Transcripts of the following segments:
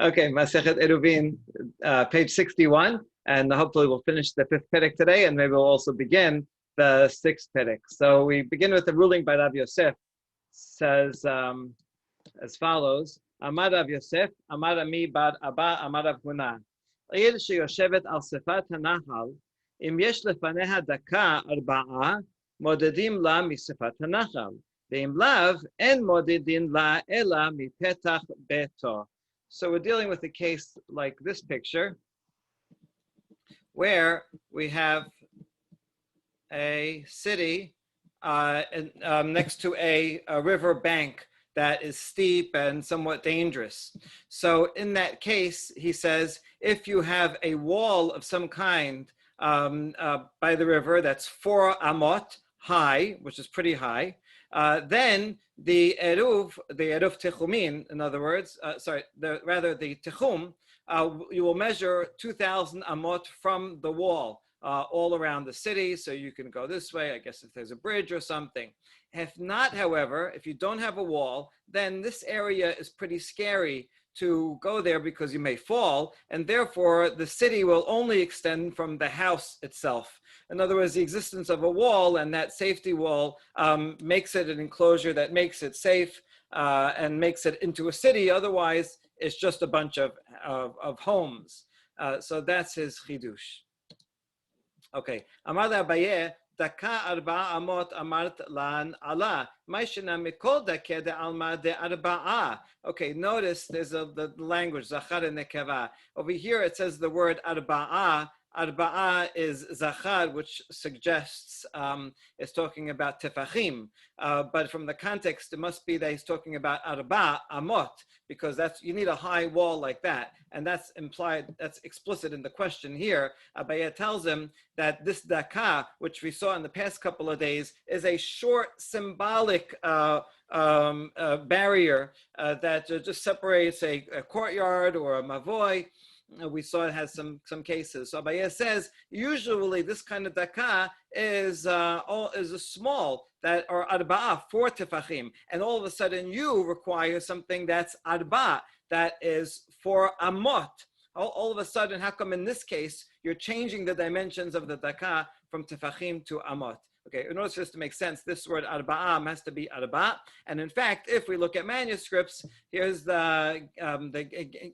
Okay, Masechet Eruvin, page 61, and hopefully we'll finish the fifth perek today, and maybe we'll also begin the sixth perek. So we begin with the ruling by Rav Yosef. Says as follows: Amar Rav Yosef, Amar Ami bar Abba, Amar Rav Huna. עיר שיושבת על שפת הנחל, אם יש לפניה דקה ארבעה, מודדים לה משפת הנחל, ואם לאו, אין מודדים לה אלא מפתח ביתו. So we're dealing with a case like this picture, where we have a city next to a river bank that is steep and somewhat dangerous. So in that case, he says, if you have a wall of some kind by the river that's 4 amot high, which is pretty high, then the eruv techumin, in other words, the techum, you will measure 2,000 amot from the wall all around the city, so you can go this way, I guess if there's a bridge or something. If not, however, if you don't have a wall, then this area is pretty scary to go there because you may fall, and therefore the city will only extend from the house itself. In other words, the existence of a wall and that safety wall makes it an enclosure that makes it safe and makes it into a city. Otherwise, it's just a bunch of homes. So that's his chidush. Okay. Amar Abaye, daka arba'a amot amart lan ala. Maishena mikol dake de alma de arba'a. Okay, notice there's the language, zachar and nekeva. Over here it says the word arba'a. Arba'a is zachar, which suggests it's talking about tefachim. But from the context, it must be that he's talking about arba amot, because you need a high wall like that. And that's implied, that's explicit in the question here. Abaye tells him that this daka, which we saw in the past couple of days, is a short symbolic barrier that just separates a courtyard or a mavoy. We saw it has some cases. So Abaye says usually this kind of daka is a small that or arba'a 4 tefachim, and all of a sudden you require something that's arba that is 4 amot. All of a sudden, how come in this case you're changing the dimensions of the daka from tefachim to amot? Okay, in order for this to make sense, this word arba'am has to be arba. And in fact, if we look at manuscripts, here's the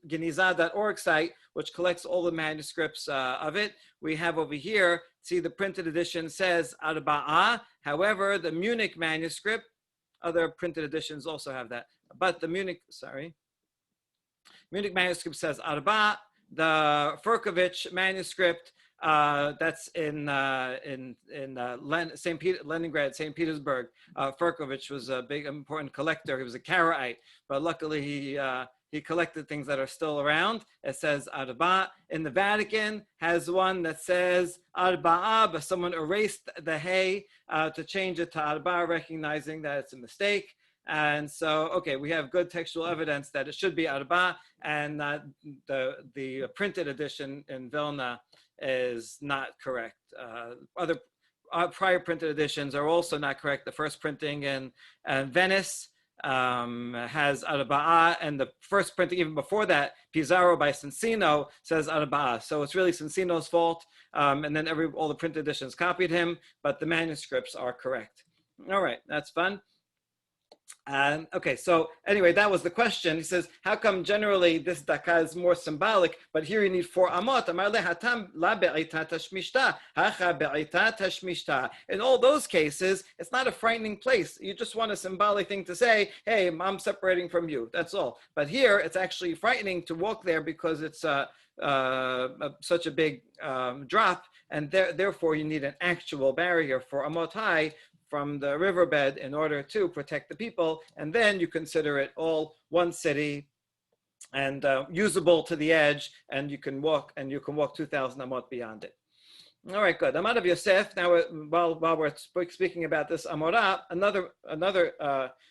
geniza.org site, which collects all the manuscripts of it. We have over here, see the printed edition says arba'a. However, the Munich manuscript, other printed editions also have that. But the Munich manuscript says arba. The Furkovich manuscript, that's in Leningrad, St. Petersburg. Furkovich was a big, important collector. He was a Karaite, but luckily he collected things that are still around. It says arba. In the Vatican has one that says arba'a, but someone erased the hay to change it to arba, recognizing that it's a mistake. And so, okay, we have good textual evidence that it should be arba, and the printed edition in Vilna is not correct. Other prior printed editions are also not correct. The first printing in Venice has arba'a, and the first printing even before that, Pizarro by Cincino, says arba'a. So it's really Cincino's fault, and then all the printed editions copied him, but the manuscripts are correct. All right, that's fun. Okay, so anyway, that was the question. He says, how come generally this daka is more symbolic, but here you need 4 amot? In all those cases, it's not a frightening place. You just want a symbolic thing to say, hey, I'm separating from you. That's all. But here, it's actually frightening to walk there because it's such a big drop, and therefore you need an actual barrier for amot high from the riverbed in order to protect the people, and then you consider it all one city and usable to the edge, and you can walk 2,000 amot beyond it. All right, good. Amar Rav Yosef. Now, while we're speaking about this amorah, another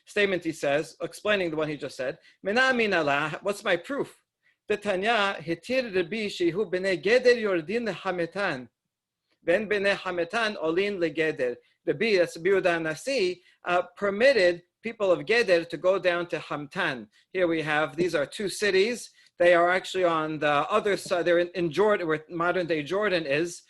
statement he says, explaining the one he just said. Mina min Allah. What's my proof? The Tanya hitir Rabbi shehu bnei geder yordin hametan, ben bnei hametan olin legeder. Rabbi, that's Rabbi Yehuda Nasi, permitted people of Geder to go down to Hamtan. Here we have, these are 2 cities they are actually on the other side. They're in Jordan, where modern day Jordan is.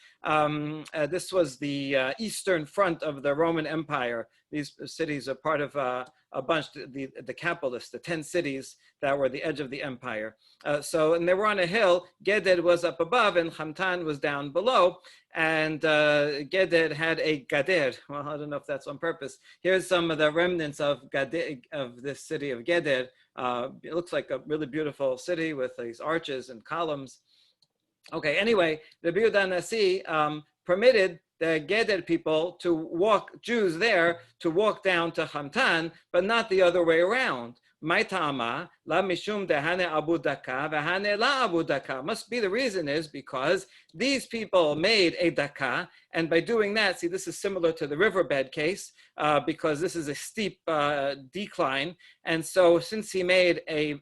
This was the eastern front of the Roman Empire. These cities are part of a bunch, the capitalists, the 10 cities that were the edge of the empire. And they were on a hill. Geded was up above and Hamtan was down below. And Geded had a gader. Well, I don't know if that's on purpose. Here's some of the remnants of Gader, of this city of Geded. It looks like a really beautiful city with these arches and columns. Okay, anyway, the Yehuda Nasi permitted the Geded people to walk, Jews there, to walk down to Hamtan, but not the other way around. My tama la mishum dehane abu daka vehane la abu daka. Must be the reason is because these people made a daka, and by doing that, see, this is similar to the riverbed case because this is a steep decline, and so since he made a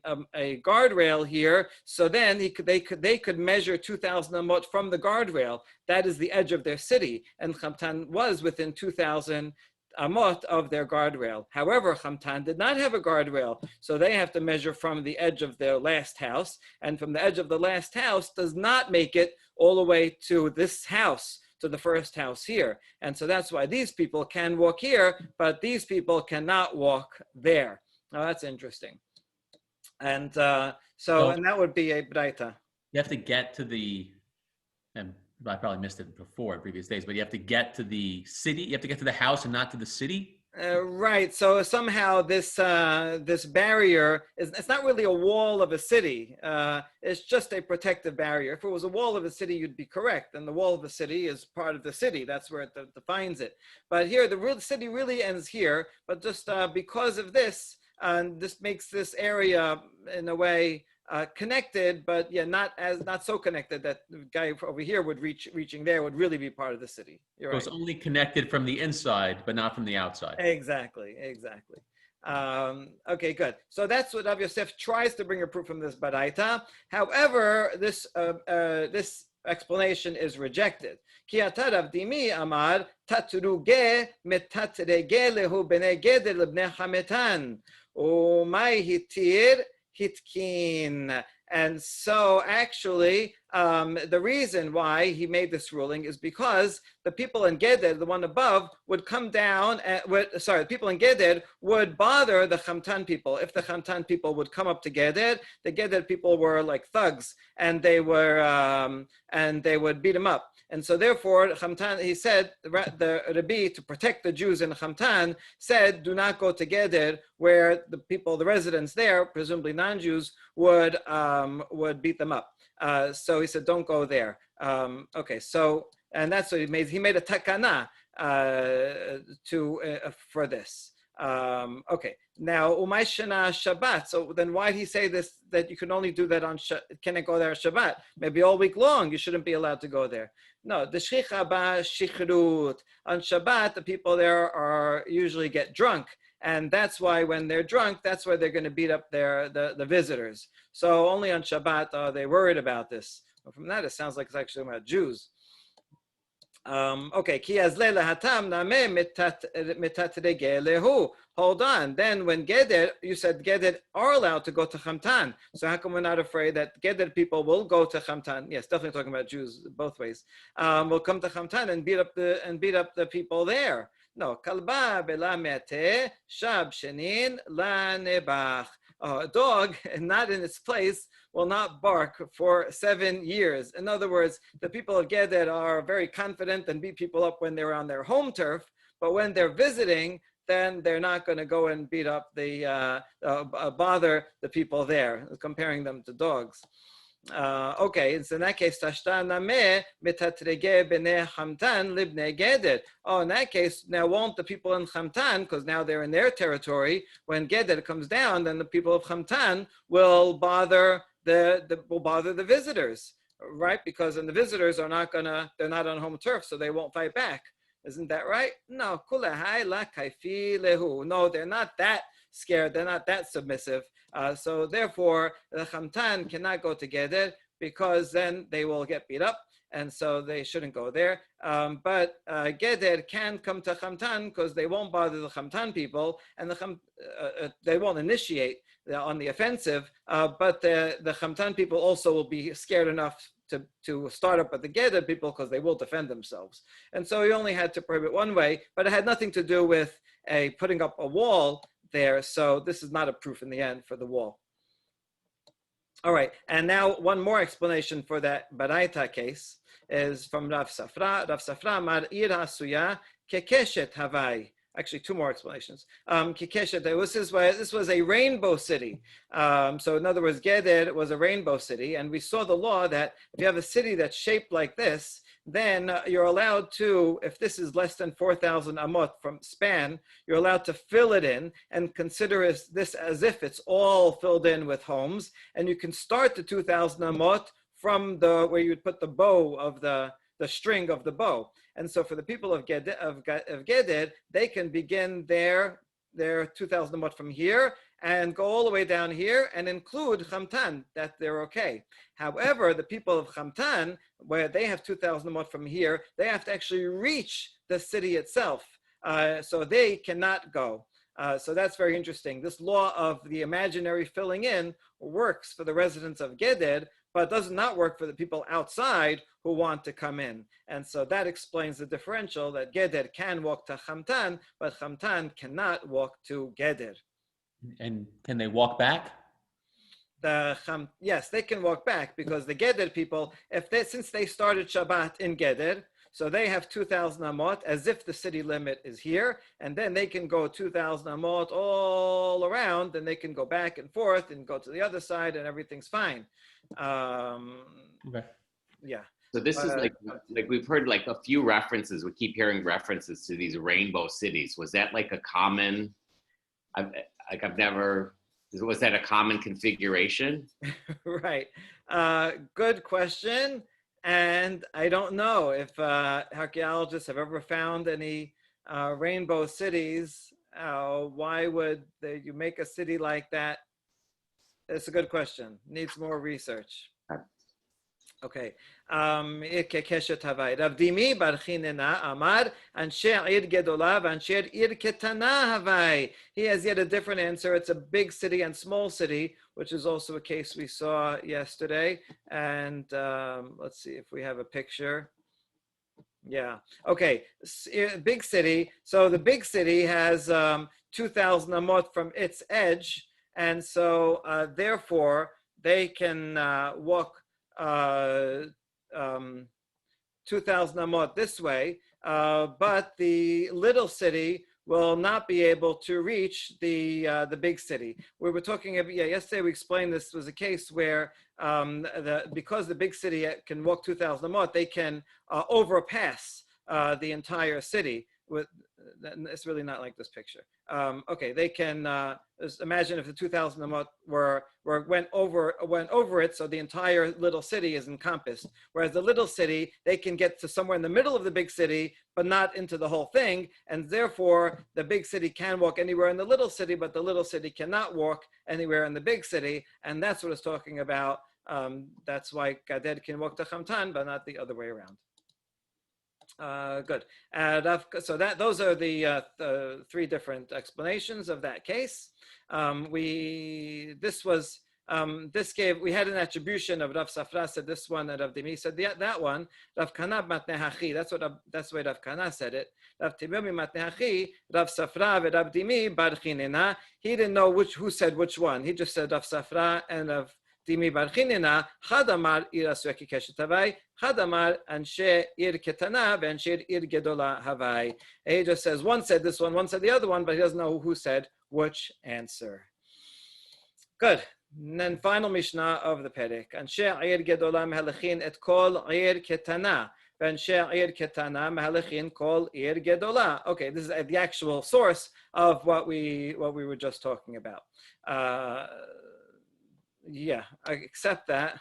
guardrail here, so then they could measure 2,000 amot from the guardrail. That is the edge of their city, and Hamtan was within 2,000 amot of their guardrail. However, Hamtan did not have a guardrail, so they have to measure from the edge of their last house, and from the edge of the last house does not make it all the way to this house, to the first house here. And so that's why these people can walk here, but these people cannot walk there. Now that's interesting. And and that would be a braita. You have to get to the, and I probably missed it before in previous days, but you have to get to the city. You have to get to the house and not to the city. Right. So somehow this barrier it's not really a wall of a city. It's just a protective barrier. If it was a wall of a city, you'd be correct. And the wall of a city is part of the city. That's where it defines it. But here, the real city really ends here. But just because of this, this makes this area in a way connected, but yeah, not so connected that the guy over here reaching there would really be part of the city. You're right. So it's only connected from the inside, but not from the outside. Exactly. Okay, good. So that's what Rav Yosef tries to bring a proof from this baraita. However, this explanation is rejected. Ki ata Rav Dimi amar tatruge metatrege lehu bnei geder lebnei hametan umay hitir hitkin. And so actually, the reason why he made this ruling is because the people in Geded, the one above, would come down, the people in Geded would bother the Hamtan people. If the Hamtan people would come up to Geded, the Geded people were like thugs, and they would beat them up. And so therefore, Hamtan, he said, the Rabbi, to protect the Jews in Hamtan, said, do not go to Geded, where the people, the residents there, presumably non-Jews, would beat them up. So he said, don't go there. Okay, so, and that's what he made. He made a takana for this. Okay, now Umay Shana Shabbat. So then why did he say this, that you can only do that on can it go there on Shabbat? Maybe all week long you shouldn't be allowed to go there. No, the Shchicha ba Shichrut. On Shabbat, the people there usually get drunk. And that's why when they're drunk, that's why they're going to beat up the visitors. So only on Shabbat are they worried about this. Well, from that, it sounds like it's actually about Jews. Okay, hold on. Then when Geded, you said Geded are allowed to go to Hamtan. So how come we're not afraid that Geded people will go to Hamtan? Yes, definitely talking about Jews both ways. Will come to Hamtan and beat up the people there. No, kalba bela mete shab shenin la nebach. A dog, not in its place, will not bark for 7 years. In other words, the people of Geded are very confident and beat people up when they're on their home turf, but when they're visiting, then they're not going to go and beat up bother the people there, comparing them to dogs. Okay, and so in that case, Tashtaname metatrege b'nei Hamtan libnei Geded. Oh, in that case, now won't the people in Hamtan, because now they're in their territory, when Geded comes down, then the people of Hamtan will bother the visitors, right? Because then the visitors they're not on home turf, so they won't fight back. Isn't that right? No, kulahai la kaifi lehu. No, they're not that scared. They're not that submissive. So therefore, the Hamtan cannot go to Geded because then they will get beat up, and so they shouldn't go there. But Geded can come to Hamtan because they won't bother the Hamtan people, and they won't initiate. on the offensive, but the Chamtan people also will be scared enough to start up with the Geded people because they will defend themselves. And so he only had to prohibit one way, but it had nothing to do with putting up a wall there. So this is not a proof in the end for the wall. All right, and now one more explanation for that Baraita case is from Rav Safra. Rav Safra mar ir hasuya kekeshet havai. Actually, two more explanations. Kekeshet, this was a rainbow city. So in other words, Geded was a rainbow city, and we saw the law that if you have a city that's shaped like this, then you're allowed to, if this is less than 4,000 amot from span, you're allowed to fill it in and consider this as if it's all filled in with homes, and you can start the 2,000 amot from where you would put the bow of the string of the bow. And so for the people of Geded, they can begin their 2,000 amot from here and go all the way down here and include Chamtan, that they're okay. However, the people of Chamtan, where they have 2,000 amot from here, they have to actually reach the city itself. So they cannot go. So that's very interesting. This law of the imaginary filling in works for the residents of Geded, but does not work for the people outside who want to come in. And so that explains the differential that Geded can walk to Chamtan, but Chamtan cannot walk to Geded. And can they walk back? Yes, they can walk back because the Geded people, since they started Shabbat in Geded, so they have 2,000 amot as if the city limit is here, and then they can go 2,000 amot all around, and they can go back and forth and go to the other side, and everything's fine. Okay. Yeah. So this is like we've heard like a few references. We keep hearing references to these rainbow cities. Was that like a common? Was that a common configuration? Right. Good question. And I don't know if archaeologists have ever found any rainbow cities. Why would you make a city like that? It's a good question. Needs more research. Okay. Kekeshet havai. Rav Dimi bar Chinena amar anshe ir gedola v'anshe ir ketana havai. He has yet a different answer. It's a big city and small city, which is also a case we saw yesterday. And let's see if we have a picture. Yeah. Okay. Big city. So the big city has 2,000 amot from its edge, and so therefore they can walk 2,000 amot this way, but the little city will not be able to reach the big city. We were talking about, yesterday we explained this was a case where because the big city can walk 2,000 amot, they can overpass the entire city. It's really not like this picture. Okay, they can just imagine if the 2,000 amot went over it, so the entire little city is encompassed. Whereas the little city, they can get to somewhere in the middle of the big city, but not into the whole thing, and therefore the big city can walk anywhere in the little city, but the little city cannot walk anywhere in the big city, and that's what it's talking about. That's why Gaded can walk to Chamtan, but not the other way around. Good. So those are the three different explanations of that case. We had an attribution of Rav Safra said this one, and Rav Dimi said that one. Rav Kana matnehachi. That's why Rav Kana said it. Rav Tibyomi matnehachi. Rav Safra and Rav Dimi bar Chinena. He didn't know who said which one. He just said Rav Safra and Rav Dimi bar Chinena. Chadamar ir asuya kekeshet havai. Chadamar anshe ir ketana v'anshe ir gedola havai. He just says one said this one said the other one, but he doesn't know who said which answer. Good. And then final Mishnah of the Perek. Anshe ir gedola mehalechin et kol ir ketana. V'anshe ir ketana mehalechin kol ir gedola. Okay, this is the actual source of what we were just talking about. Yeah, I accept that.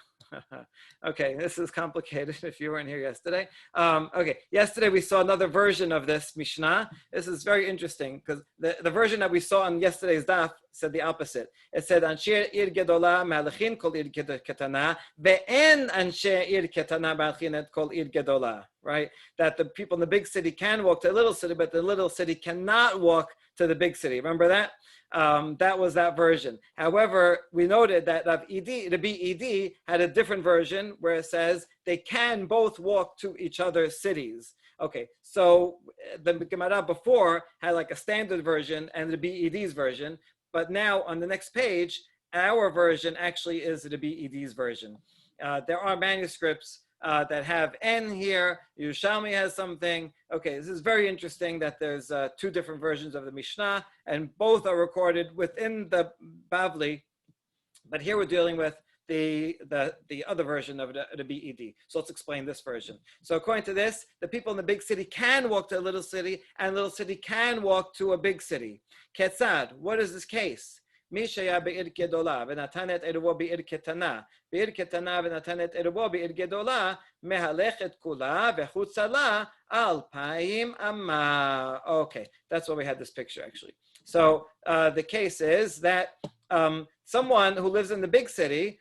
Okay, this is complicated if you weren't here yesterday. Okay, yesterday we saw another version of this Mishnah. This is very interesting because the version that we saw on yesterday's daf said the opposite. It said, Anshe ir gedola mehalechin kol ir ketana, ve'en anshe ir ketana mehalechin et kol ir gedola, right? That the people in the big city can walk to the little city, but the little city cannot walk to the big city. Remember that? that was that version. However, we noted that the BED had a different version where it says they can both walk to each other's cities. Okay, so the Gemara before had like a standard version and the BED's version, but now on the next page, our version actually is the BED's version. There are manuscripts that have N here. Yerushalmi has something. Okay, this is very interesting that there's two different versions of the Mishnah, and both are recorded within the Bavli. But here we're dealing with the other version of the BED. So let's explain this version. So according to this, the people in the big city can walk to a little city, and little city can walk to a big city. Ketzad, what is this case? מי שהיה בעיר גדולה ונתן את עירובו בעיר קטנה, בעיר קטנה ונתן את עירובו בעיר גדולה, מהלכת כולה וחוצה לה 2,000 אמה. Okay, that's why we had this picture actually. So the case is that someone who lives in the big city,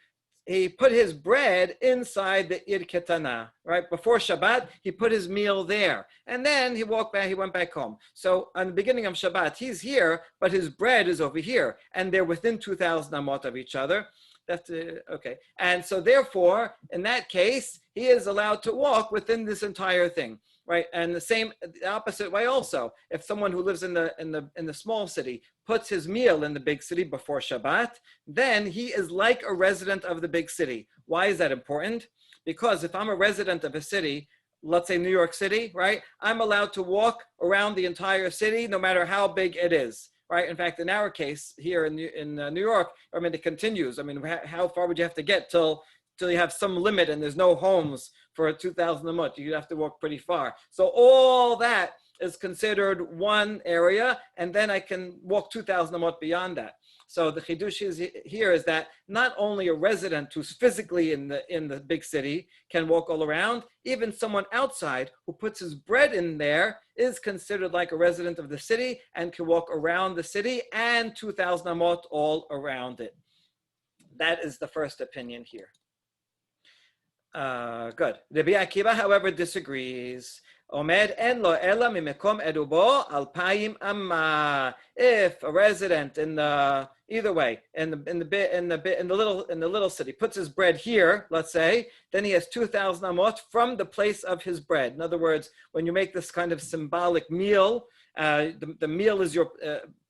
he put his bread inside the Ir Ketana, right? Before Shabbat, he put his meal there. And then he went back home. So on the beginning of Shabbat, he's here, but his bread is over here. And they're within 2,000 amot of each other. That's okay. And so therefore, in that case, he is allowed to walk within this entire thing, right? And the opposite way also. If someone who lives in the small city puts his meal in the big city before Shabbat, then he is like a resident of the big city. Why is that important? Because if I'm a resident of a city, let's say New York City, right? I'm allowed to walk around the entire city, no matter how big it is. Right. In fact, in our case here in New York, I mean, it continues. I mean, how far would you have to get till you have some limit and there's no homes for 2,000 amot? You'd have to walk pretty far. So all that is considered one area, and then I can walk 2,000 amot beyond that. So the chidush here is that not only a resident who's physically in the big city can walk all around, even someone outside who puts his bread in there is considered like a resident of the city and can walk around the city and 2,000 amot all around it. That is the first opinion here. Good. Rabbi Akiva, however, disagrees. Omed en lo ela mimekom erubo 2,000 amma. If a resident in the little city puts his bread here, let's say, then he has 2,000 amot from the place of his bread. In other words, when you make this kind of symbolic meal, the meal is your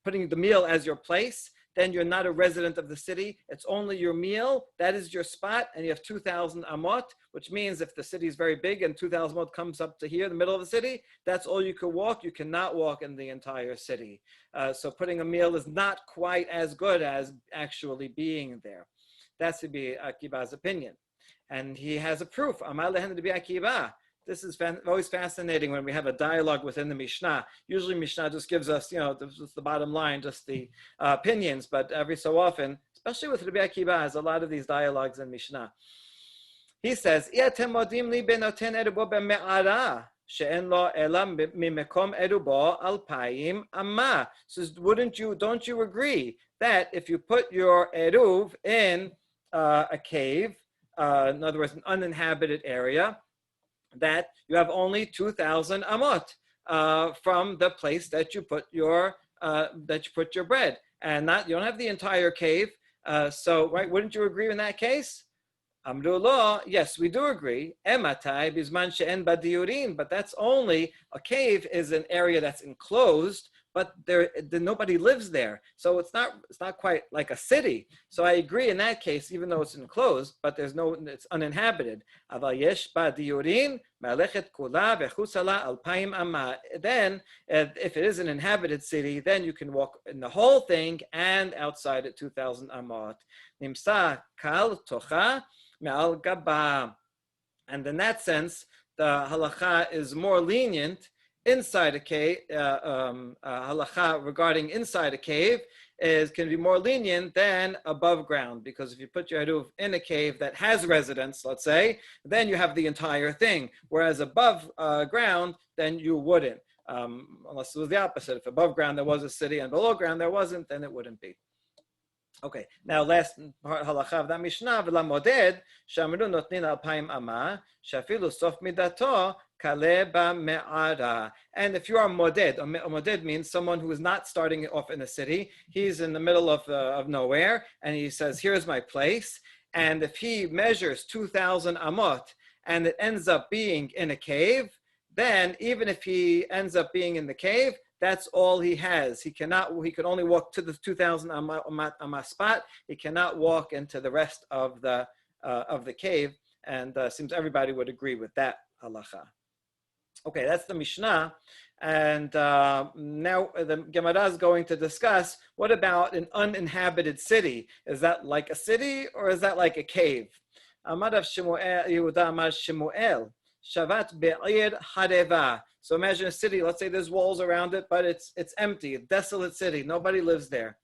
putting the meal as your place. Then you're not a resident of the city. It's only your meal. That is your spot, and you have 2,000 amot, which means if the city is very big and 2,000 amot comes up to here, the middle of the city, that's all you can walk. You cannot walk in the entire city. So putting a meal is not quite as good as actually being there. That's to be Akiva's opinion. And he has a proof. Amar lehen Rabbi Akiva. This is always fascinating when we have a dialogue within the Mishnah. Usually Mishnah just gives us, just the bottom line, just the opinions, but every so often, especially with Rabbi Akiva, has a lot of these dialogues in Mishnah. He says, don't you agree that if you put your eruv in a cave, in other words, an uninhabited area, that you have only 2,000 amot from the place that you put your bread, and you don't have the entire cave. So, right, wouldn't you agree in that case? Amrullah, yes, we do agree. Ematai bizman she'en badiurin, but that's only a cave is an area that's enclosed, but nobody lives there, so it's not quite like a city. So I agree in that case, even though it's enclosed, but it's uninhabited. Aval yesh badiurin malechet kula vechusala 2,000 amma. Then, if it is an inhabited city, then you can walk in the whole thing and outside at 2,000 amot. Nimsa kal tocha me'al gaba. And in that sense, the halacha is more lenient inside a cave. Halacha regarding inside a cave can be more lenient than above ground, because if you put your eruv in a cave that has residents, let's say, then you have the entire thing. Whereas above ground, then you wouldn't, unless it was the opposite. If above ground there was a city and below ground there wasn't, then it wouldn't be. Okay, now last part halacha of that Mishnah, v'lamoded shamru notnin 2,000 amma shafilu sof midato kaleba me'ara. And if you are moded, a moded means someone who is not starting off in a city. He's in the middle of nowhere, and he says, here's my place. And if he measures 2,000 amot, and it ends up being in a cave, then even if he ends up being in the cave, that's all he has. He can only walk to the 2,000 amma spot. He cannot walk into the rest of the cave. And seems everybody would agree with that halacha. Okay, that's the Mishnah. And now the Gemara is going to discuss, what about an uninhabited city? Is that like a city or is that like a cave? Amar Rav Shemuel, Yehuda Amar Shemuel, Shavat Be'ir Hareva. So imagine a city, let's say there's walls around it, but it's empty, a desolate city, nobody lives there.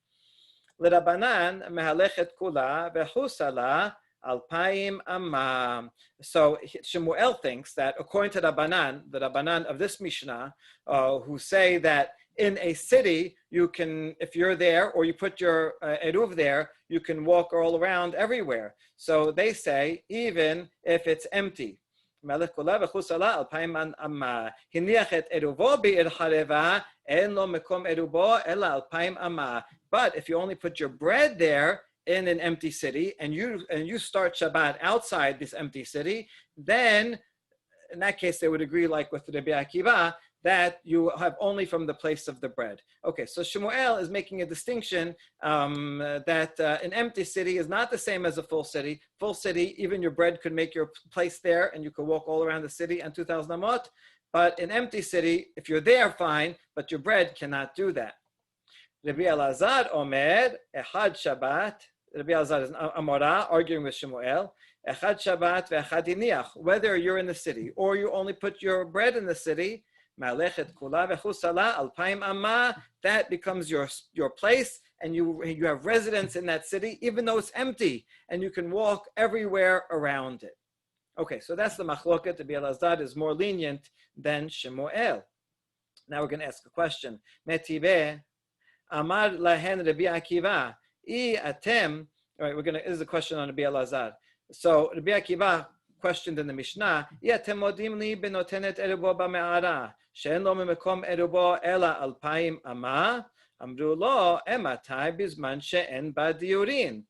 L'Rabanan mehalechet kula v'chusala alpaim amma. So Shemuel thinks that according to the Rabbanan of this Mishnah, who say that in a city, you can, if you're there or you put your eruv there, you can walk all around everywhere. So they say, even if it's empty. But if you only put your bread there in an empty city and you start Shabbat outside this empty city, then in that case they would agree, like with Rabbi Akiva, that you have only from the place of the bread. Okay, so Shemuel is making a distinction that an empty city is not the same as a full city. Full city, even your bread could make your place there and you could walk all around the city and 2,000 amot. But an empty city, if you're there, fine, but your bread cannot do that. Rabbi Elazar Omer, Echad Shabbat. Rabbi Elazar is Amora, arguing with Shemuel. Echad Shabbat ve'echad iniach. Whether you're in the city or you only put your bread in the city, that becomes your place, and you have residence in that city, even though it's empty, and you can walk everywhere around it. Okay, so that's the machloket. The Elazar is more lenient than Shemuel. Now we're going to ask a question. Metive amar lahen Rabbi Akiva I atem. All right, this is a question on Rabbi Elazar. So Rabbi Akiva questioned in the Mishnah, שאין לו ממקום ערובו אלא 2,000 אמה, אמרו לו, מתי בזמן שאין בה דיורין?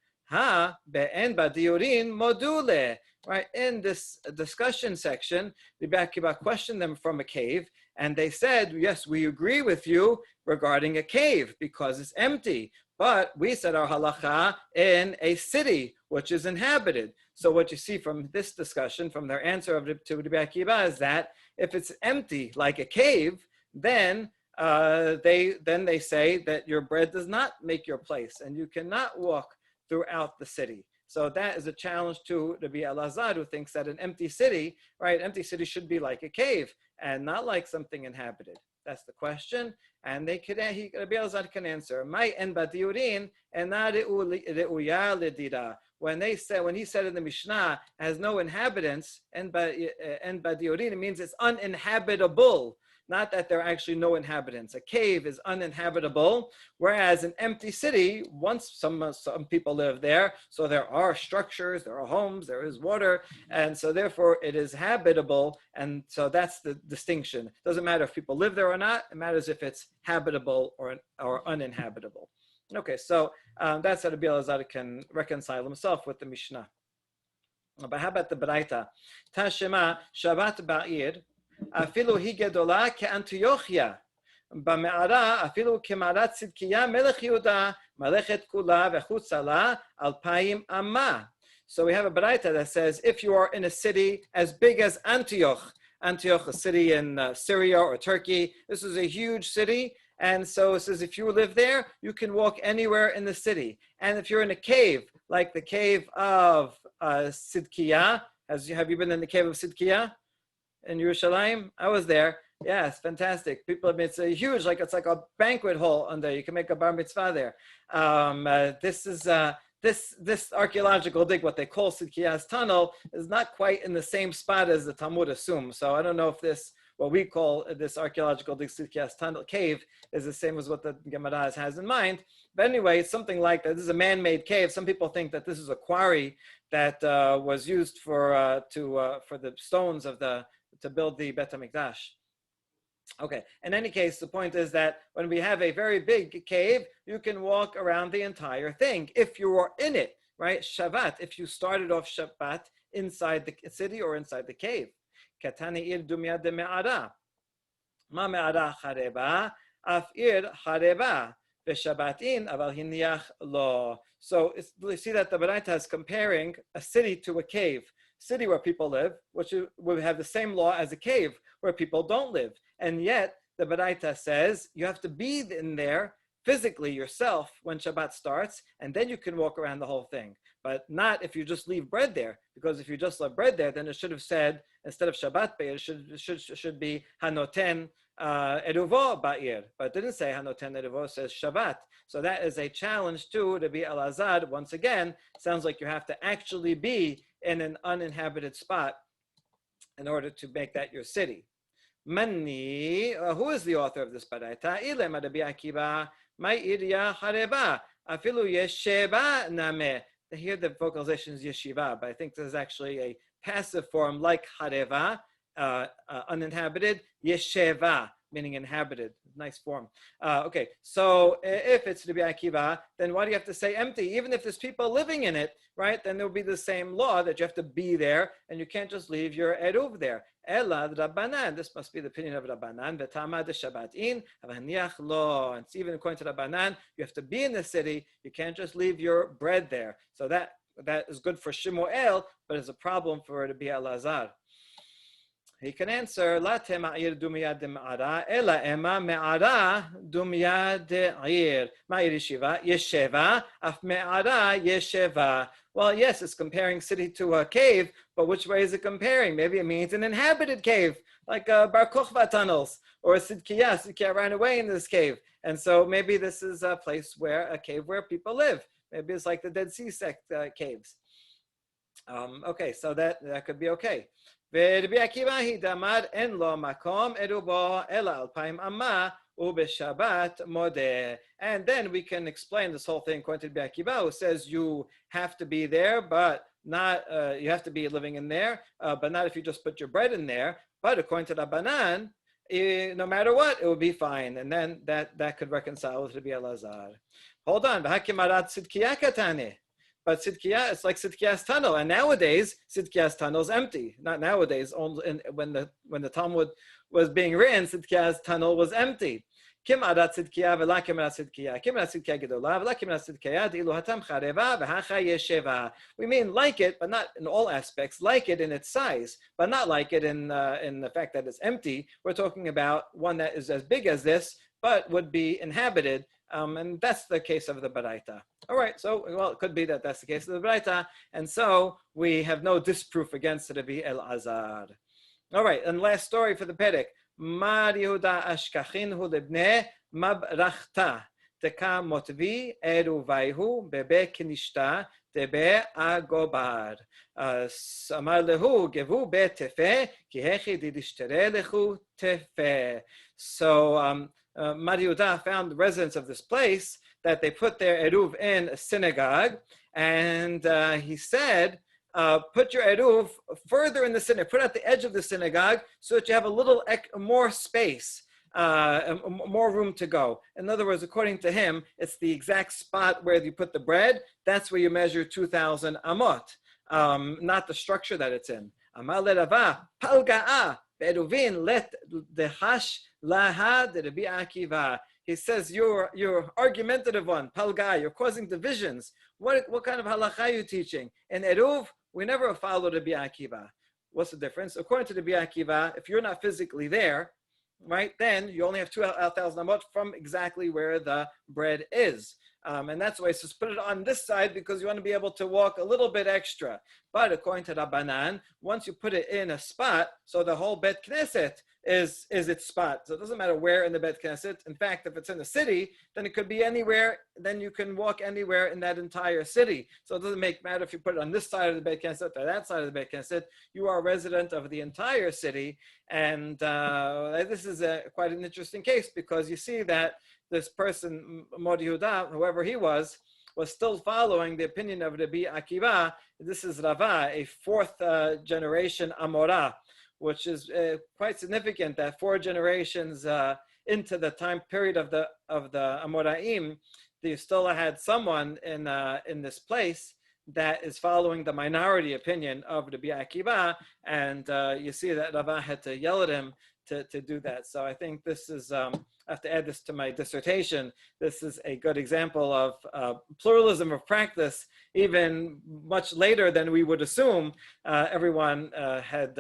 באין בה דיורין מודולה. Right, in this discussion section, Rabbi Akiva questioned them from a cave, and they said, yes, we agree with you regarding a cave because it's empty. But we said our halacha in a city which is inhabited. So what you see from this discussion, from their answer to Rabbi Akiva, is that if it's empty like a cave, then they say that your bread does not make your place, and you cannot walk throughout the city. So that is a challenge to Rabbi Elazar, who thinks that an empty city, right, empty city should be like a cave and not like something inhabited. That's the question. And Rabbi Elazar can answer. When he said in the Mishnah, has no inhabitants, and badiurin, it means it's uninhabitable. Not that there are actually no inhabitants. A cave is uninhabitable, whereas an empty city, once some people live there, so there are structures, there are homes, there is water, and so therefore it is habitable, and so that's the distinction. It doesn't matter if people live there or not, it matters if it's habitable or uninhabitable. Okay, so that's how Rabbi Elazar can reconcile himself with the Mishnah. But how about the Baraita? Tashema Shabbat Ba'ir, Afilu hi gedola ke'Antiochia. B'me'ara afilu ke'marat Tzidkiya melech Yehuda malechet kula v'chutzala 2,000 amma. So we have a Baraita that says, if you are in a city as big as Antioch, a city in Syria or Turkey, this is a huge city. And so it says, if you live there, you can walk anywhere in the city. And if you're in a cave, like the cave of Sidkiya, have you been in the cave of Sidkiya in Yerushalayim? I was there. Yeah, it's fantastic. It's a huge, it's like a banquet hall on there. You can make a bar mitzvah there. This archaeological dig, what they call Sidkiya's tunnel, is not quite in the same spot as the Talmud assumes. So I don't know if what we call this archaeological dig, Sidkiya's tunnel cave, is the same as what the Gemara has in mind. But anyway, it's something like that. This is a man-made cave. Some people think that this is a quarry that was used for the stones of the to build the Bet HaMikdash. Okay, in any case, the point is that when we have a very big cave, you can walk around the entire thing if you are in it, right? Shabbat, if you started off Shabbat inside the city or inside the cave. Katani ir dumya de me'ara. Ma me'ara chareba, af ir chareba. V'shabbatin aval hiniach lo. So you see that the Baraita is comparing a city to a cave. City where people live, which would have the same law as a cave where people don't live. And yet, the Baraita says you have to be in there physically yourself when Shabbat starts, and then you can walk around the whole thing. But not if you just leave bread there, because if you just left bread there, then it should have said, instead of Shabbat Be'ir, it should be Hanoten Eruvo Ba'ir. But it didn't say Hanoten Eruvo, it says Shabbat. So that is a challenge to be Elazar. Once again, sounds like you have to actually be in an uninhabited spot in order to make that your city. Mani, who is the author of this Baraita? Ilem Rabbi Akiva, my iria hareba, afilu yesheva name. Here the vocalization is yeshiva, but I think this is actually a passive form like hareva, uninhabited, yesheva, meaning inhabited. Nice form. Okay, so if it's Rabbi Akiva, then why do you have to say empty? Even if there's people living in it, right? Then there will be the same law that you have to be there, and you can't just leave your eruv there. Ela Rabbanan. This must be the opinion of Rabbanan. V'tama de Shabbatin avaniach lo. And even according to Rabbanan, you have to be in the city. You can't just leave your bread there. So that is good for Shemuel, but it's a problem for Rabbi Elazar. He can answer, La tema'ir dumya de ma'ara, ela ema me'ara dumya de ir. Ma'ir yesheva, af me'ara yesheva. Well, yes, it's comparing city to a cave, but which way is it comparing? Maybe it means an inhabited cave, like Bar Kokhba tunnels, or Sidkiya. Sidkiya ran away in this cave. And so maybe this is a place a cave where people live. Maybe it's like the Dead Sea sect caves. Okay, so that could be okay. ורבי עקיבא הידמר אין לו מקום ערובו אלא 2,000 אמה ובשבת מודה. And then we can explain this whole thing according to Rabbi Akiva, who says you have to be there, but not you have to be living in there, but not if you just put your bread in there. But according to Rabbanan, no matter what, it will be fine. And then that could reconcile with Rabbi Elazar. Hold on. But Sidkiya, it's like Sidkiya's tunnel, and nowadays Sidkiya's tunnel is empty. Not nowadays. Only when the Talmud was being written, Sidkiya's tunnel was empty. Kim adat Sidkiya v'la kim adat Sidkiya. Kim adat Sidkiya gedola v'la kim adat Sidkiya di'ilu hatam chareva v'hacha yesheva. We mean like it, but not in all aspects. Like it in its size, but not like it in the fact that it's empty. We're talking about one that is as big as this, but would be inhabited. And that's the case of the Baraita. All right, so, well, it could be that that's the case of the Baraita, and so we have no disproof against Rabbi Elazar. All right, and last story for the Perek. Mar Yehuda ashkachinhu lebnei mabrachta teka motvi eruvayhu bebe kinishta tebe agobar. Amar lehu gevu be tefe ki hechi didishtere lechu tefe. So, Mar Yehuda found the residents of this place that they put their eruv in a synagogue, and he said, put your eruv further in the synagogue, put at the edge of the synagogue so that you have a little more space, more room to go. In other words, according to him, it's the exact spot where you put the bread. That's where you measure 2,000 amot, not the structure that it's in. Amar leRava palga'a be'eruvin let dehash laha de Rabbi Akiva. He says, you're argumentative one, palga, you're causing divisions. What kind of halacha are you teaching? In Eruv, we never followed Rabbi Akiva. What's the difference? According to Rabbi Akiva, if you're not physically there, right, then you only have 2,000 amot from exactly where the bread is. And that's why he says, put it on this side because you want to be able to walk a little bit extra. But according to Rabbanan, once you put it in a spot, so the whole Bet Knesset is its spot. So it doesn't matter where in the Bet Knesset. In fact, if it's in the city, then it could be anywhere. Then you can walk anywhere in that entire city. So it doesn't matter if you put it on this side of the Bet Knesset or that side of the Bet Knesset. You are a resident of the entire city. And this is quite an interesting case because you see that this person, Mar Yehuda, whoever he was still following the opinion of Rabbi Akiva. This is Rava, a fourth generation Amorah, which is quite significant that 4 generations into the time period of the Amoraim, you still had someone in this place that is following the minority opinion of Rabbi Akiva, and you see that Rava had to yell at him to do that. So I think this is, I have to add this to my dissertation. This is a good example of pluralism of practice, even much later than we would assume. Everyone had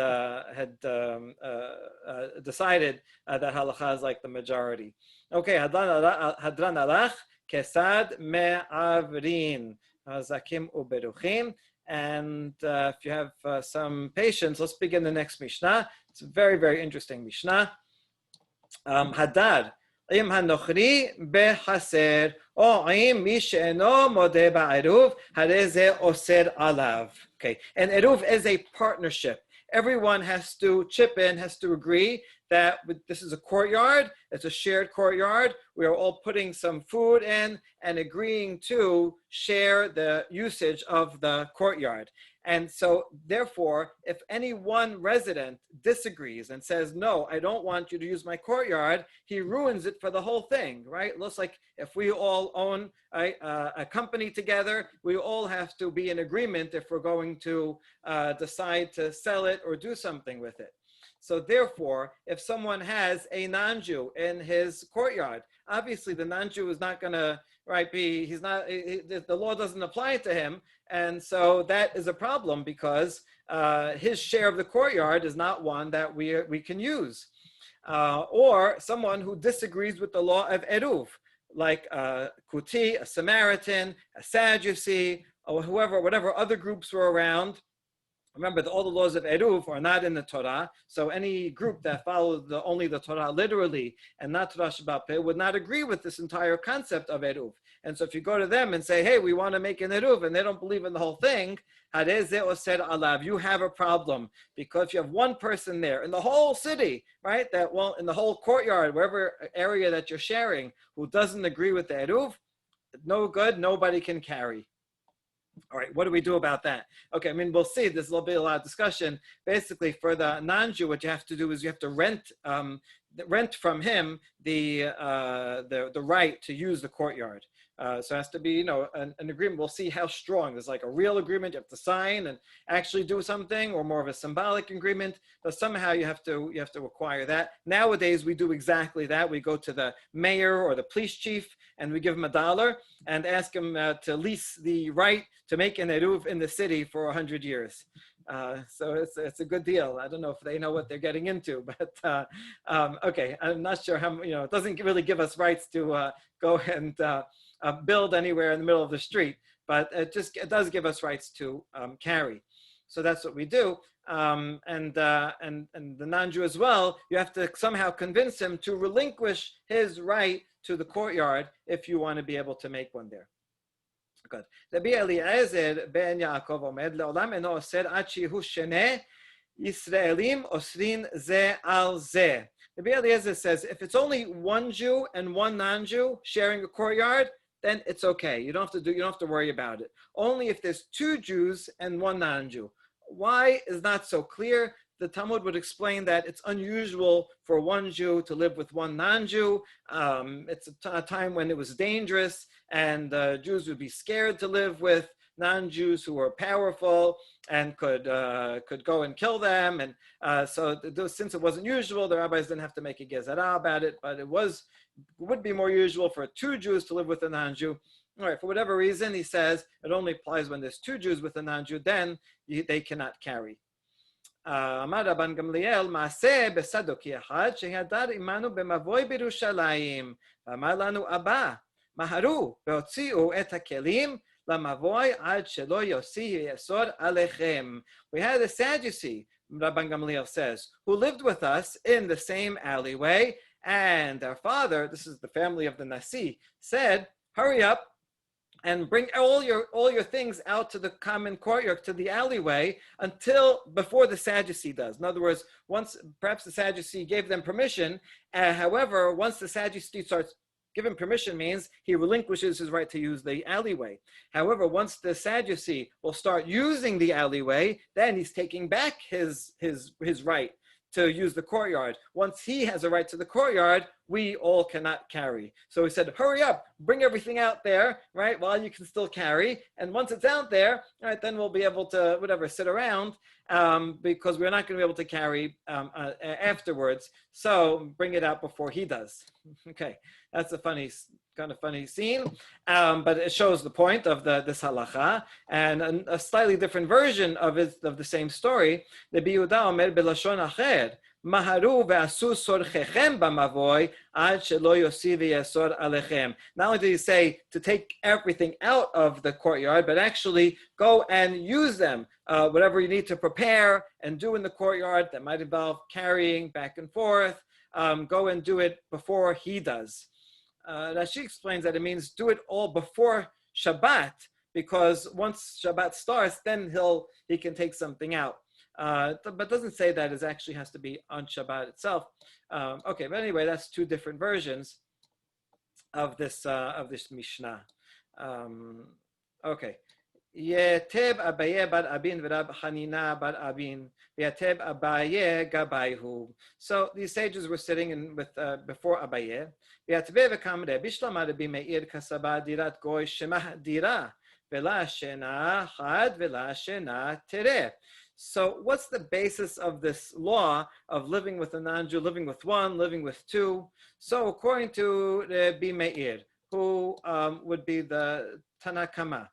decided that halacha is like the majority. Okay, hadran alach kesad me'avrin zakim uberuchim. And if you have some patience, let's begin the next Mishnah. It's a very, very interesting Mishnah. Hadar, im hanochri bechaser, o im mi she'eno modeh ba'eruv, harei ze oser alav. Okay, and eruv is a partnership. Everyone has to chip in, has to agree that this is a courtyard, it's a shared courtyard. We are all putting some food in and agreeing to share the usage of the courtyard. And so therefore, if any one resident disagrees and says, no, I don't want you to use my courtyard, he ruins it for the whole thing, right? It looks like if we all own a company together, we all have to be in agreement if we're going to decide to sell it or do something with it. So therefore, if someone has a non-Jew in his courtyard, obviously the non-Jew is not going to, the law doesn't apply to him. And so that is a problem because his share of the courtyard is not one that we can use. Or someone who disagrees with the law of Eruv, like Kuti, a Samaritan, a Sadducee, or whatever other groups were around. Remember, all the laws of Eruv are not in the Torah, so any group that follows only the Torah literally and not Torah Sheba'al Peh would not agree with this entire concept of Eruv. And so if you go to them and say, hey, we want to make an Eruv, and they don't believe in the whole thing, harei ze oser alav, you have a problem. Because if you have one person there in the whole city, right, in the whole courtyard, wherever area that you're sharing, who doesn't agree with the Eruv, no good, nobody can carry. All right, what do we do about that? Okay, I mean, we'll see. There's a lot of discussion. Basically, for the non-Jew, what you have to do is you have to rent from him the right to use the courtyard. So it has to be, an agreement. We'll see how strong. There's like a real agreement you have to sign and actually do something, or more of a symbolic agreement. But somehow you have to acquire that. Nowadays, we do exactly that. We go to the mayor or the police chief, and we give him $1 and ask him to lease the right to make an eruv in the city for 100 years. So it's a good deal. I don't know if they know what they're getting into, but okay, I'm not sure how, it doesn't really give us rights to go and build anywhere in the middle of the street, but it does give us rights to carry. So that's what we do. And the non-Jew as well, you have to somehow convince him to relinquish his right to the courtyard if you want to be able to make one there. Good. Rabbi Eliezer ben Yaakov omed leolam eno oser ad shehu sheneh Yisraelim osrin ze al ze. Rabbi Eliezer says if it's only one Jew and one non-Jew sharing a courtyard, then it's okay. You don't have to worry about it. Only if there's 2 Jews and 1 non-Jew. Why is not so clear? The Talmud would explain that it's unusual for 1 Jew to live with 1 non-Jew. It's a time when it was dangerous, and Jews would be scared to live with non-Jews who were powerful and could go and kill them. And so since it wasn't usual, the rabbis didn't have to make a gezerah about it, but it would be more usual for 2 Jews to live with a non-Jew. All right, for whatever reason, he says it only applies when there's 2 Jews with a non-Jew, then they cannot carry. אמר רבן גמליאל, מעשה בסדוקי אחד שהדר עמנו במבוי בירושלים, ואמר לנו אבא, מהרו והוציאו את הכלים למבוי עד שלא יוציא יסוד עליכם. We had a Sadducee, Rabban Gamliel says, who lived with us in the same alleyway, and our father, this is the family of the Nasi, said, hurry up and bring all your things out to the common courtyard, to the alleyway, before the Sadducee does. In other words, perhaps the Sadducee gave them permission. However, once the Sadducee starts giving permission, means he relinquishes his right to use the alleyway. However, once the Sadducee will start using the alleyway, then he's taking back his right. to use the courtyard. Once he has a right to the courtyard, we all cannot carry. So he said, hurry up, bring everything out there, right, while you can still carry. And once it's out there, all right, then we'll be able to, whatever, sit around, because we're not going to be able to carry afterwards. So bring it out before he does. Okay, that's a kind of funny scene, but it shows the point of this halacha. And a slightly different version of the same story. The Yehuda omer belashon acher, maharu ve'asu sorchechem b'mavoy ad shelo yosi v'yasor alechem. Not only did he say to take everything out of the courtyard, but actually go and use them. Whatever you need to prepare and do in the courtyard that might involve carrying back and forth, go and do it before he does. Rashi explains that it means do it all before Shabbat, because once Shabbat starts, then he can take something out. But doesn't say that it actually has to be on Shabbat itself. Okay, but anyway, that's two different versions of this Mishnah. Okay. Yeteb Abaye bar Abin v'Rab Hanina bar Abin v'Yeteb Abaye gabayhu. So these sages were sitting before Abaye. V'Yatve v'Kamre Bishlama Rabbi Meir kasaba dirat goy shemah dira v'la shena chad v'la shena tereh. So what's the basis of this law of living with a non-Jew, living with one, living with two? So according to Rabbi Meir, who would be the Tanakama,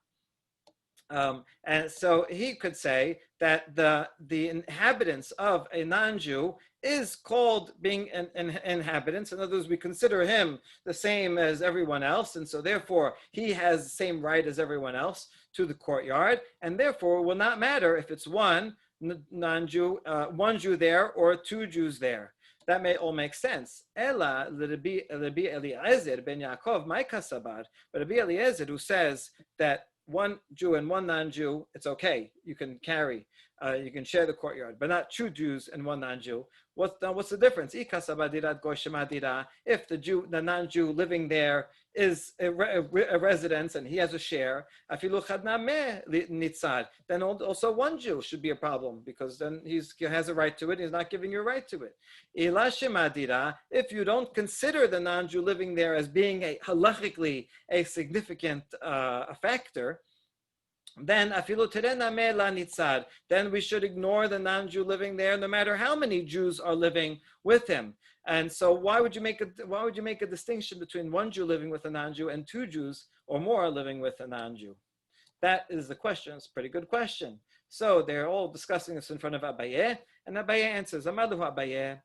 and so he could say that the inhabitants of a non-Jew is called being an inhabitant. In other words, we consider him the same as everyone else, and so therefore he has the same right as everyone else to the courtyard, and therefore it will not matter if it's one non-Jew, one Jew there or two Jews there. That may all make sense. Ela Rabbi Eliezer ben Yaakov my kasabar, but Rabbi Eliezer, who says that one Jew and one non-Jew, it's okay. You can carry, you can share the courtyard, but not two Jews and one non-Jew. What's the difference? If the non-Jew living there is a residence and he has a share, then also one Jew should be a problem, because then he has a right to it. He's not giving you a right to it. If you don't consider the non-Jew living there as being halachically a significant factor, then we should ignore the non-Jew living there, no matter how many Jews are living with him. And so why would you make a distinction between one Jew living with a non-Jew and two Jews or more living with a non-Jew? That is the question. It's a pretty good question. So they're all discussing this in front of Abaye, and Abaye answers, Amalu Abaye,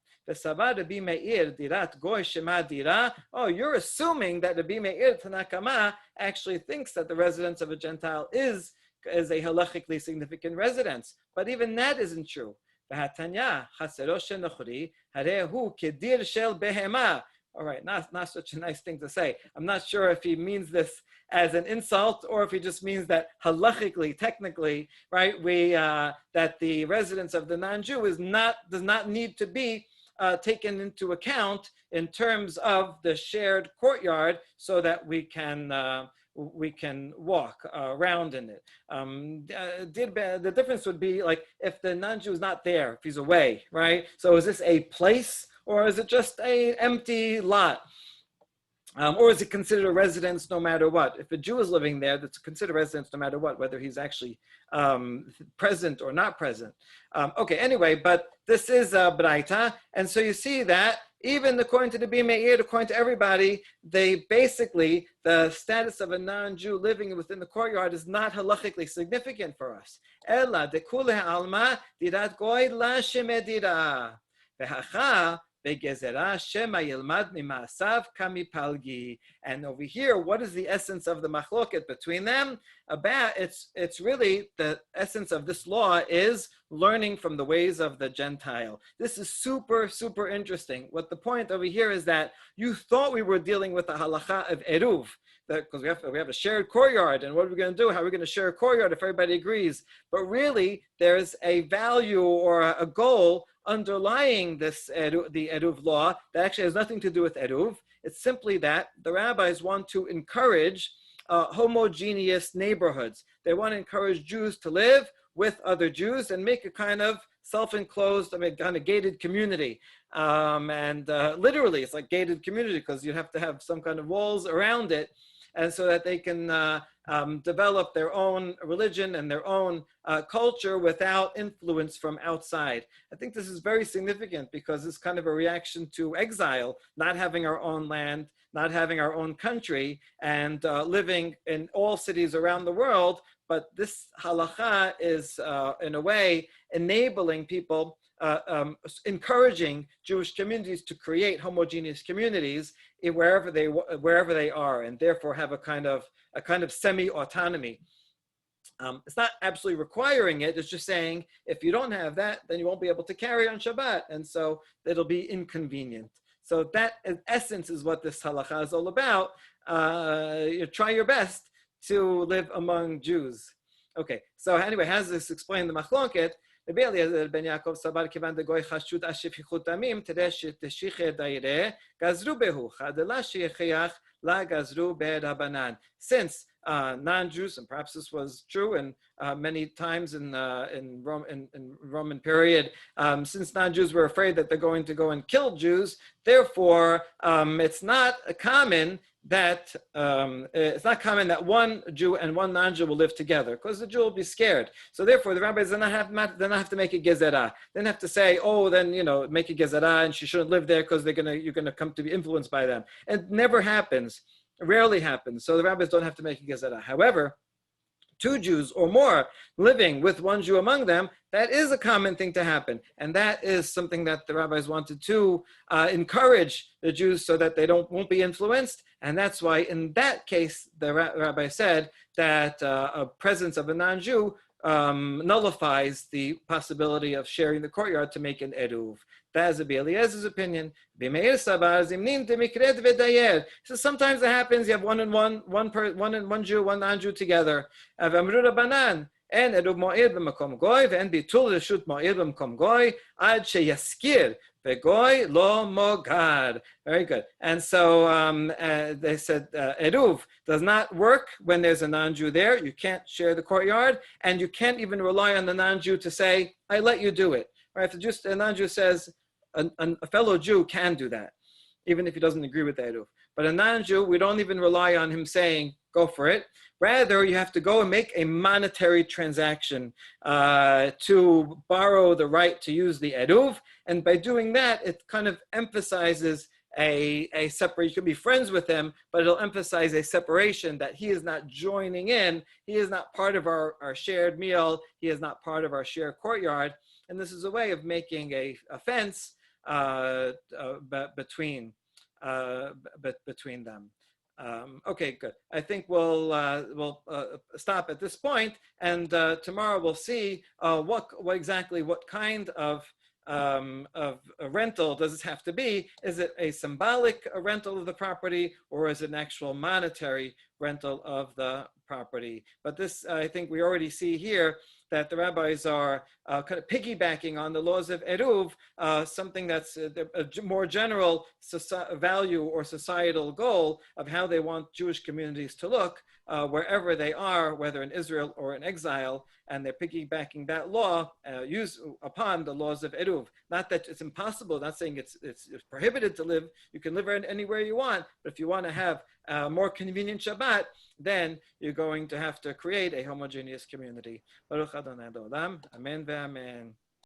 oh, you're assuming that Rabbi Meir Tanakama actually thinks that the residence of a Gentile is a halachically significant residence. But even that isn't true. All right, not such a nice thing to say. I'm not sure if he means this as an insult or if he just means that halachically, technically, right, that the residence of the non-Jew does not need to be taken into account in terms of the shared courtyard, so that we can walk around in it. The difference would be like if the non-Jew is not there, if he's away, right? So is this a place or is it just an empty lot? Or is it considered a residence no matter what? If a Jew is living there, that's considered residence no matter what, whether he's actually present or not present. Okay, anyway, but this is Braita, and so you see that even according to the Meir, according to everybody, the status of a non-Jew living within the courtyard is not halachically significant for us. Ella dekule alma dirat goy la shemedira vehacha. And over here, what is the essence of the machloket between them? It's really the essence of this law is learning from the ways of the Gentile. This is super, super interesting. What the point over here is that you thought we were dealing with the halacha of eruv, because we have a shared courtyard, and what are we going to do? How are we going to share a courtyard if everybody agrees? But really, there's a value or a goal underlying the Eruv law that actually has nothing to do with Eruv. It's simply that the rabbis want to encourage homogeneous neighborhoods. They want to encourage Jews to live with other Jews and make a kind of self-enclosed, kind of gated community. Literally, it's like gated community because you have to have some kind of walls around it, and so that they can develop their own religion and their own culture without influence from outside. I think this is very significant because it's kind of a reaction to exile, not having our own land, not having our own country, and living in all cities around the world. But this halacha is, in a way, enabling people, encouraging Jewish communities to create homogeneous communities wherever they are, and therefore have a kind of semi-autonomy. It's not absolutely requiring it. It's just saying if you don't have that, then you won't be able to carry on Shabbat, and so it'll be inconvenient. So that, in essence, is what this halacha is all about. You try your best to live among Jews. Okay, so anyway, how does this explain the machlonket? Ben Yaakov sabar kivan de goy chashut ashifichut damim teresh teshiche daire gazru behu chadela shechiach la gazru be'rabanan. Since non-Jews, and perhaps this was true in many times in Roman period, since non-Jews were afraid that they're going to go and kill Jews, therefore it's not common that one Jew and one non-Jew will live together, because the Jew will be scared. So therefore, the rabbis do not have to make a gezerah. They don't have to say, oh, then make a gezerah, and she shouldn't live there because you're gonna come to be influenced by them. It never happens. It rarely happens. So the rabbis don't have to make a gezerah. However, two Jews or more living with one Jew among them, that is a common thing to happen. And that is something that the rabbis wanted to encourage the Jews so that they won't be influenced. And that's why in that case, the rabbi said that a presence of a non-Jew nullifies the possibility of sharing the courtyard to make an eruv. That is Rabbi Eliezer's opinion. So sometimes it happens, you have one Jew, one non-Jew together. And eruv mo'ed b'makom goy, and bitul reshut mo'ed b'makom goy, ad sheyaskir v'goy lo mogad. Very good. And so they said eruv does not work when there's a non-Jew there. You can't share the courtyard, and you can't even rely on the non-Jew to say, "I let you do it." Right? If a non-Jew says, a fellow Jew can do that, even if he doesn't agree with the eruv. But a non-Jew, we don't even rely on him saying, "Go for it." Rather, you have to go and make a monetary transaction to borrow the right to use the eruv. And by doing that, it kind of emphasizes a separate, you can be friends with him, but it'll emphasize a separation, that he is not joining in. He is not part of our shared meal. He is not part of our shared courtyard. And this is a way of making a fence between them. Okay, good. I think we'll stop at this point, and tomorrow we'll see what kind of a rental does this have to be? Is it a symbolic rental of the property, or is it an actual monetary rental of the property? But this, I think we already see here that the rabbis are kind of piggybacking on the laws of Eruv, something that's a more general value or societal goal of how they want Jewish communities to look wherever they are, whether in Israel or in exile, and they're piggybacking that law used upon the laws of Eruv. Not that it's impossible, not saying it's prohibited to live, you can live anywhere you want, but if you want to have a more convenient Shabbat, then you're going to have to create a homogeneous community. Baruch Adonai Olam. Amen ve'amen.